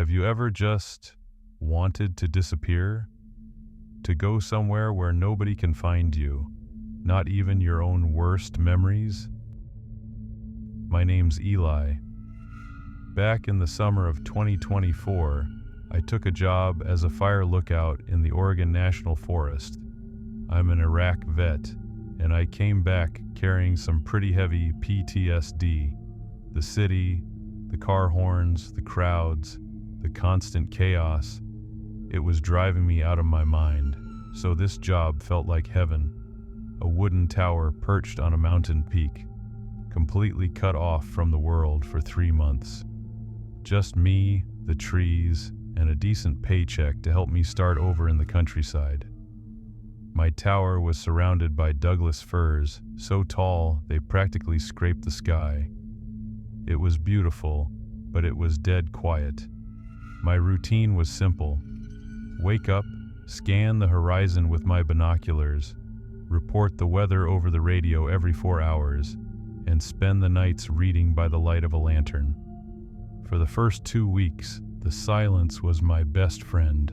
Have you ever just wanted to disappear? To go somewhere where nobody can find you, not even your own worst memories? My name's Eli. Back in the summer of 2024, I took a job as a fire lookout in the Oregon National Forest. I'm an Iraq vet, and I came back carrying some pretty heavy PTSD. The city, the car horns, the crowds, the constant chaos. It was driving me out of my mind, so this job felt like heaven. A wooden tower perched on a mountain peak, completely cut off from the world for 3 months. Just me, the trees, and a decent paycheck to help me start over in the countryside. My tower was surrounded by Douglas firs, so tall they practically scraped the sky. It was beautiful, but it was dead quiet. My routine was simple. Wake up, scan the horizon with my binoculars, report the weather over the radio every 4 hours, and spend the nights reading by the light of a lantern. For the first 2 weeks, the silence was my best friend.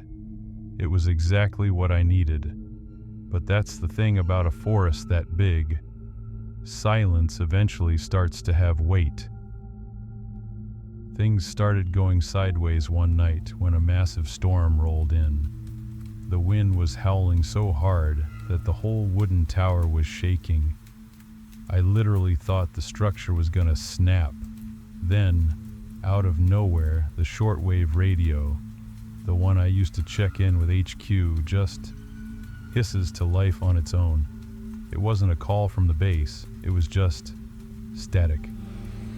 It was exactly what I needed. But that's the thing about a forest that big. Silence eventually starts to have weight. Things started going sideways one night when a massive storm rolled in. The wind was howling so hard that the whole wooden tower was shaking. I literally thought the structure was gonna snap. Then, out of nowhere, the shortwave radio, the one I used to check in with HQ, just hisses to life on its own. It wasn't a call from the base, it was just static.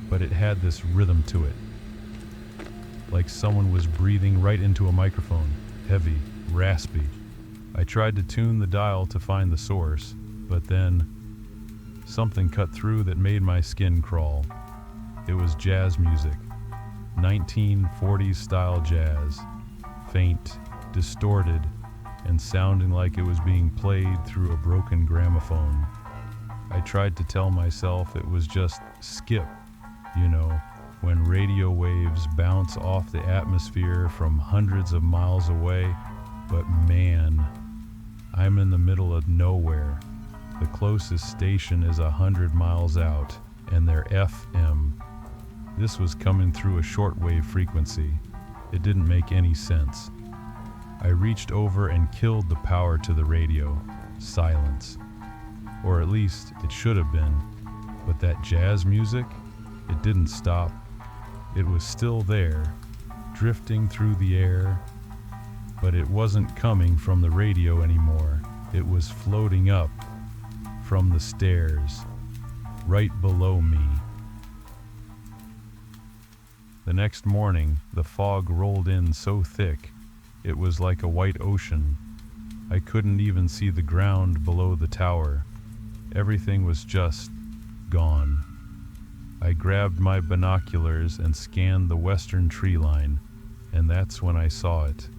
But it had this rhythm to it, like someone was breathing right into a microphone, heavy, raspy. I tried to tune the dial to find the source, but then something cut through that made my skin crawl. It was jazz music, 1940s style jazz, faint, distorted, and sounding like it was being played through a broken gramophone. I tried to tell myself it was just skip, when radio waves bounce off the atmosphere from hundreds of miles away, but man, I'm in the middle of nowhere. The closest station is 100 miles out, and they're FM. This was coming through a shortwave frequency. It didn't make any sense. I reached over and killed the power to the radio. Silence. Or at least it should have been. But that jazz music, it didn't stop. It was still there, drifting through the air, but it wasn't coming from the radio anymore. It was floating up from the stairs, right below me. The next morning, the fog rolled in so thick, it was like a white ocean. I couldn't even see the ground below the tower. Everything was just gone. I grabbed my binoculars and scanned the western tree line, and that's when I saw it.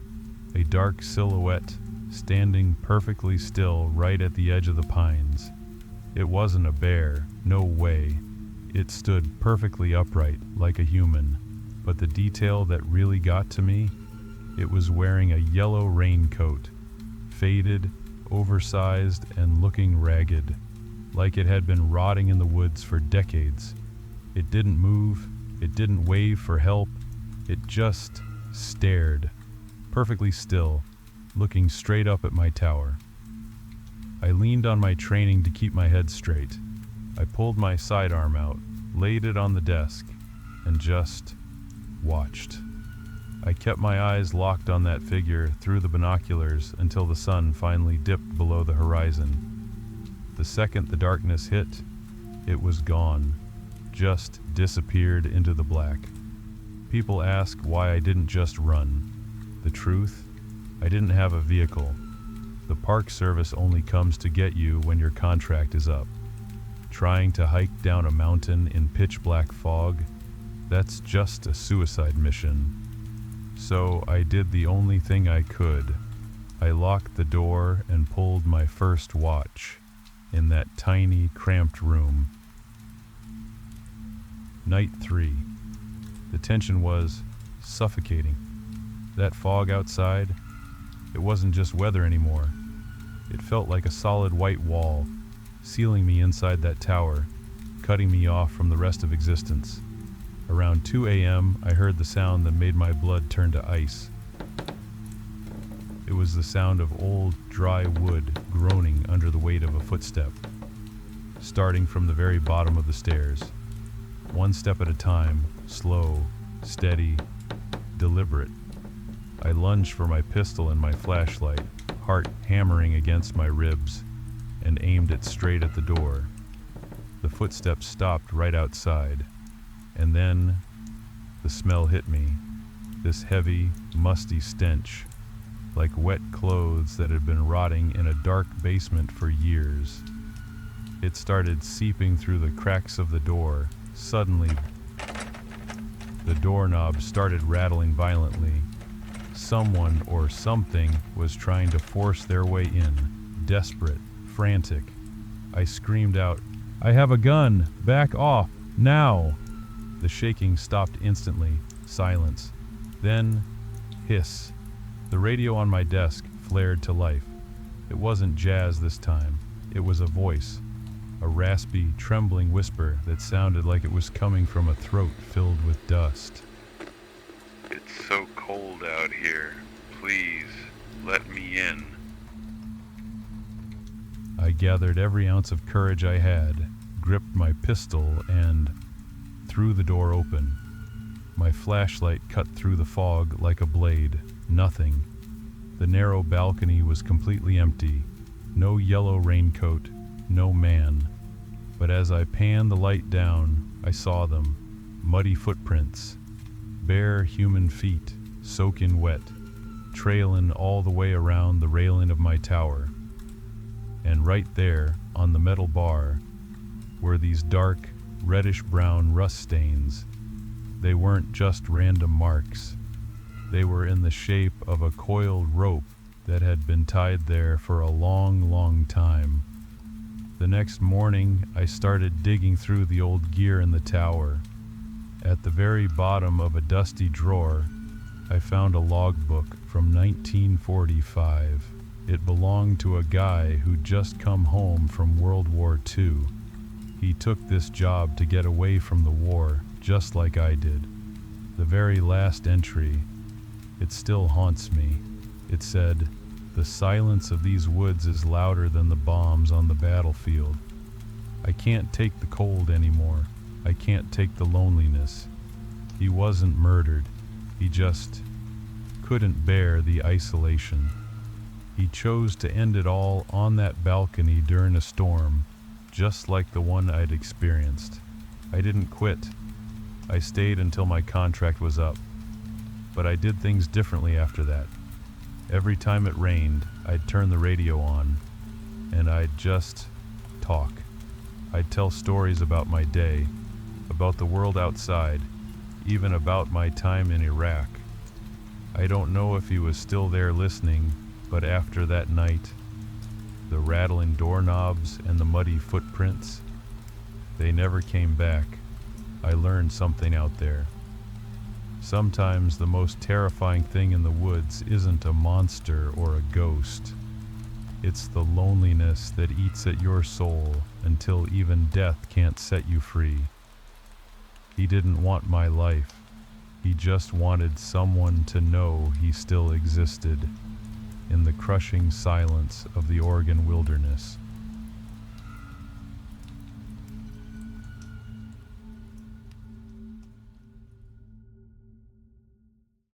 A dark silhouette standing perfectly still right at the edge of the pines. It wasn't a bear, no way. It stood perfectly upright, like a human. But the detail that really got to me, it was wearing a yellow raincoat, faded, oversized, and looking ragged, like it had been rotting in the woods for decades. It didn't move, it didn't wave for help, it just stared, perfectly still, looking straight up at my tower. I leaned on my training to keep my head straight. I pulled my sidearm out, laid it on the desk, and just watched. I kept my eyes locked on that figure through the binoculars until the sun finally dipped below the horizon. The second the darkness hit, it was gone, just disappeared into the black. People ask why I didn't just run. The truth? I didn't have a vehicle. The Park Service only comes to get you when your contract is up. Trying to hike down a mountain in pitch black fog, that's just a suicide mission. So I did the only thing I could. I locked the door and pulled my first watch in that tiny, cramped room. Night 3. The tension was suffocating. That fog outside, it wasn't just weather anymore. It felt like a solid white wall, sealing me inside that tower, cutting me off from the rest of existence. Around 2 a.m., I heard the sound that made my blood turn to ice. It was the sound of old, dry wood groaning under the weight of a footstep, starting from the very bottom of the stairs. One step at a time, slow, steady, deliberate. I lunged for my pistol and my flashlight, heart hammering against my ribs, and aimed it straight at the door. The footsteps stopped right outside, and then the smell hit me, this heavy, musty stench, like wet clothes that had been rotting in a dark basement for years. It started seeping through the cracks of the door. Suddenly, the doorknob started rattling violently. Someone or something was trying to force their way in, desperate, frantic. I screamed out, "I have a gun! Back off! Now!" The shaking stopped instantly. Silence. Then, hiss. The radio on my desk flared to life. It wasn't jazz this time. It was a voice. A raspy, trembling whisper that sounded like it was coming from a throat filled with dust. "It's so cold out here. Please, let me in." I gathered every ounce of courage I had, gripped my pistol, and threw the door open. My flashlight cut through the fog like a blade. Nothing. The narrow balcony was completely empty. No yellow raincoat, no man. But as I panned the light down, I saw them. Muddy footprints. Bare human feet, soaking wet, trailing all the way around the railing of my tower. And right there, on the metal bar, were these dark, reddish-brown rust stains. They weren't just random marks. They were in the shape of a coiled rope that had been tied there for a long, long time. The next morning, I started digging through the old gear in the tower. At the very bottom of a dusty drawer, I found a logbook from 1945. It belonged to a guy who'd just come home from World War II. He took this job to get away from the war, just like I did. The very last entry, it still haunts me. It said, "The silence of these woods is louder than the bombs on the battlefield. I can't take the cold anymore. I can't take the loneliness." He wasn't murdered. He just couldn't bear the isolation. He chose to end it all on that balcony during a storm, just like the one I'd experienced. I didn't quit. I stayed until my contract was up. But I did things differently after that. Every time it rained, I'd turn the radio on, and I'd just talk. I'd tell stories about my day, about the world outside, even about my time in Iraq. I don't know if he was still there listening, but after that night, the rattling doorknobs and the muddy footprints, they never came back. I learned something out there. Sometimes the most terrifying thing in the woods isn't a monster or a ghost. It's the loneliness that eats at your soul until even death can't set you free. He didn't want my life. He just wanted someone to know he still existed in the crushing silence of the Oregon wilderness.